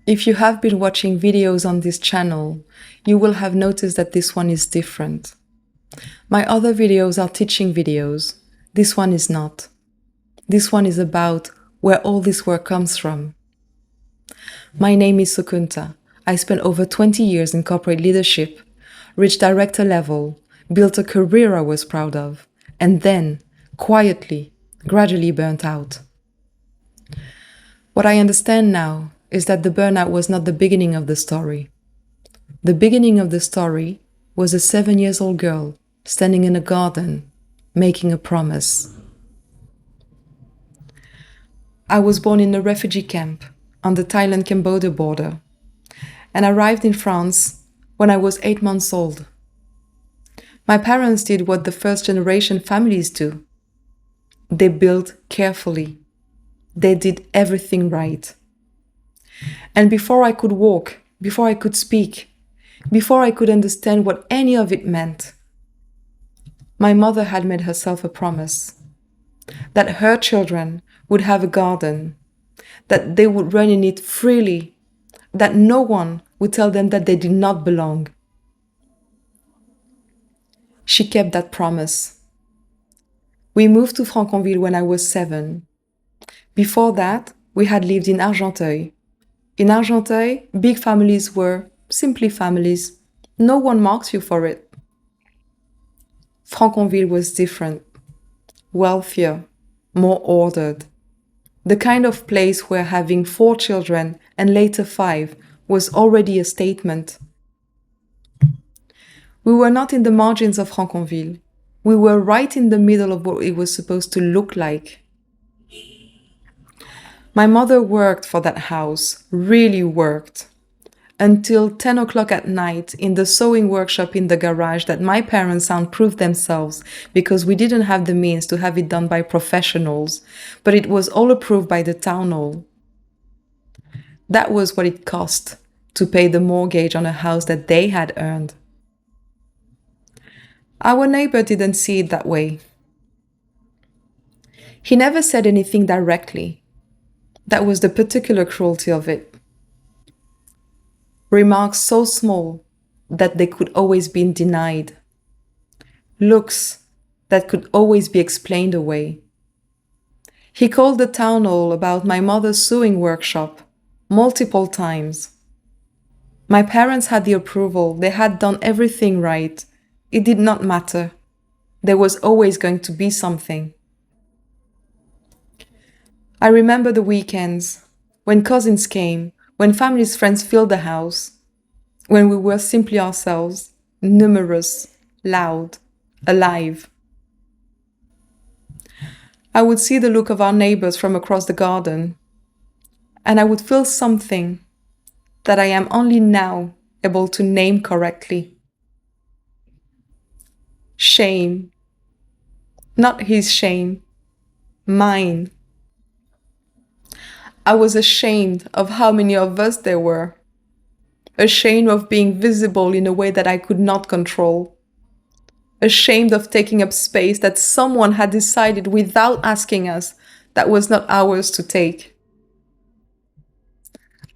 If you have been watching videos on this channel, you will have noticed that this one is different. My other videos are teaching videos. This one is not. This one is about where all this work comes from. My name is Sokuntha. I spent over 20 years in corporate leadership, reached director level, built a career I was proud of, and then, quietly, gradually burnt out. What I understand now is that the burnout was not the beginning of the story. The beginning of the story was a 7-year-old girl standing in a garden, making a promise. I was born in a refugee camp on the Thailand-Cambodia border and arrived in France when I was 8 months old. My parents did what the first-generation families do. They built carefully. They did everything right. And before I could walk, before I could speak, before I could understand what any of it meant, my mother had made herself a promise that her children would have a garden, that they would run in it freely, that no one would tell them that they did not belong. She kept that promise. We moved to Franconville when I was 7. Before that, we had lived in Argenteuil. In Argenteuil, big families were simply families. No one marks you for it. Franconville was different, wealthier, more ordered. The kind of place where having 4 children and later 5 was already a statement. We were not in the margins of Franconville. We were right in the middle of what it was supposed to look like. My mother worked for that house, really worked, until 10 o'clock at night in the sewing workshop in the garage that my parents soundproofed themselves because we didn't have the means to have it done by professionals, but it was all approved by the town hall. That was what it cost to pay the mortgage on a house that they had earned. Our neighbor didn't see it that way. He never said anything directly. That was the particular cruelty of it. Remarks so small that they could always be denied. Looks that could always be explained away. He called the town hall about my mother's sewing workshop multiple times. My parents had the approval. They had done everything right. It did not matter. There was always going to be something. I remember the weekends, when cousins came, when family's friends filled the house, when we were simply ourselves, numerous, loud, alive. I would see the look of our neighbors from across the garden, and I would feel something that I am only now able to name correctly. Shame. Not his shame, mine. I was ashamed of how many of us there were. Ashamed of being visible in a way that I could not control. Ashamed of taking up space that someone had decided without asking us that was not ours to take.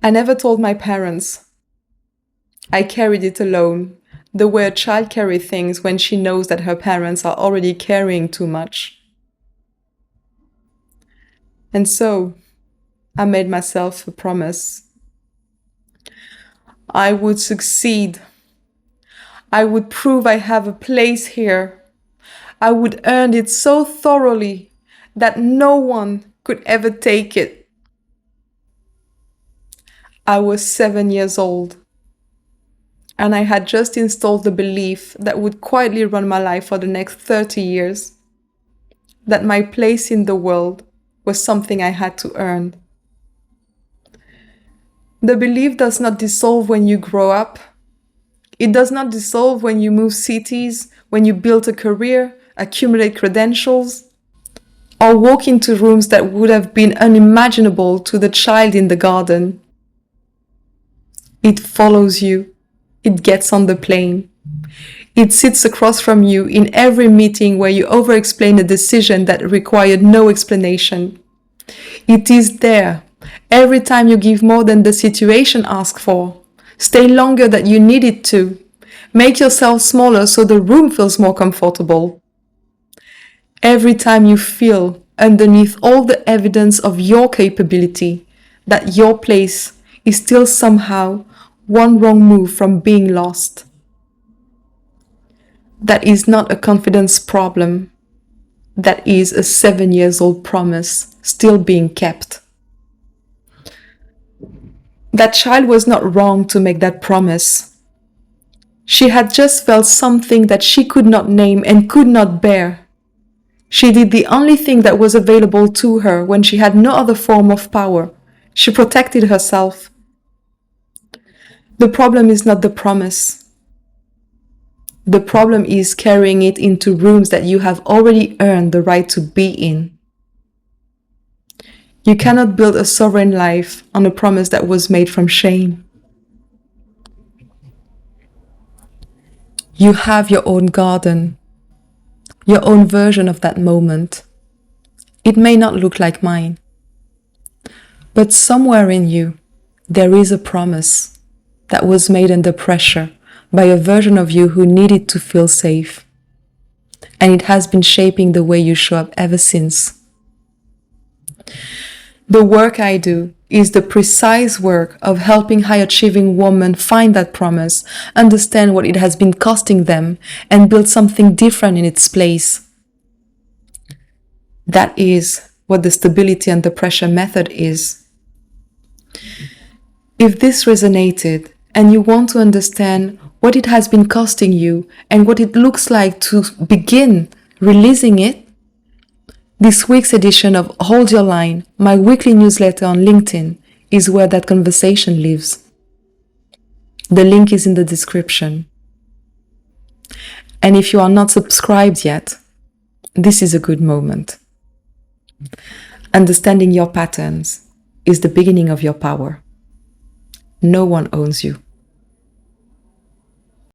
I never told my parents. I carried it alone, the way a child carries things when she knows that her parents are already carrying too much. And so, I made myself a promise. I would succeed. I would prove I have a place here. I would earn it so thoroughly that no one could ever take it. I was 7 years old, and I had just installed the belief that would quietly run my life for the next 30 years, that my place in the world was something I had to earn. The belief does not dissolve when you grow up. It does not dissolve when you move cities, when you build a career, accumulate credentials, or walk into rooms that would have been unimaginable to the child in the garden. It follows you. It gets on the plane. It sits across from you in every meeting where you over-explain a decision that required no explanation. It is there, Every time you give more than the situation asks for, stay longer than you need it to, make yourself smaller so the room feels more comfortable. Every time you feel, underneath all the evidence of your capability, that your place is still somehow one wrong move from being lost. That is not a confidence problem. That is a 7-year-old promise still being kept. That child was not wrong to make that promise. She had just felt something that she could not name and could not bear. She did the only thing that was available to her when she had no other form of power. She protected herself. The problem is not the promise. The problem is carrying it into rooms that you have already earned the right to be in. You cannot build a sovereign life on a promise that was made from shame. You have your own garden, your own version of that moment. It may not look like mine, but somewhere in you, there is a promise that was made under pressure by a version of you who needed to feel safe. And it has been shaping the way you show up ever since. The work I do is the precise work of helping high-achieving women find that promise, understand what it has been costing them, and build something different in its place. That is what the stability under pressure method is. If this resonated and you want to understand what it has been costing you and what it looks like to begin releasing it, this week's edition of Hold Your Line, my weekly newsletter on LinkedIn, is where that conversation lives. The link is in the description. And if you are not subscribed yet, this is a good moment. Understanding your patterns is the beginning of your power. No one owns you.